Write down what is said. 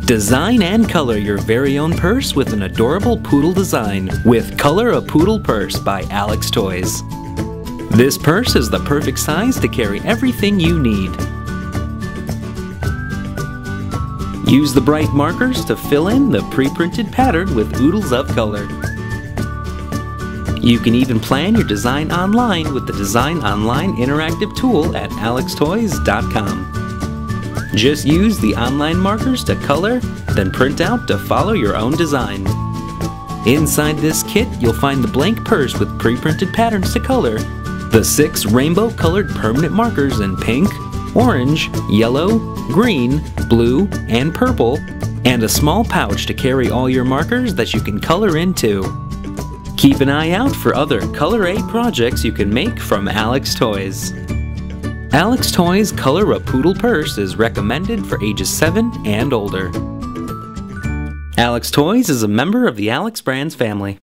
Design and color your very own purse with an adorable poodle design with Color a Poodle Purse by Alex Toys. This purse is the perfect size to carry everything you need. Use the bright markers to fill in the pre-printed pattern with oodles of color. You can even plan your design online with the Design Online interactive tool at alextoys.com. Just use the online markers to color, then print out to follow your own design. Inside this kit, you'll find the blank purse with pre-printed patterns to color, the 6 rainbow-colored permanent markers in pink, orange, yellow, green, blue, and purple, and a small pouch to carry all your markers that you can color into. Keep an eye out for other Color A projects you can make from Alex Toys. Alex Toys Color a Poodle Purse is recommended for ages 7 and older. Alex Toys is a member of the Alex Brands family.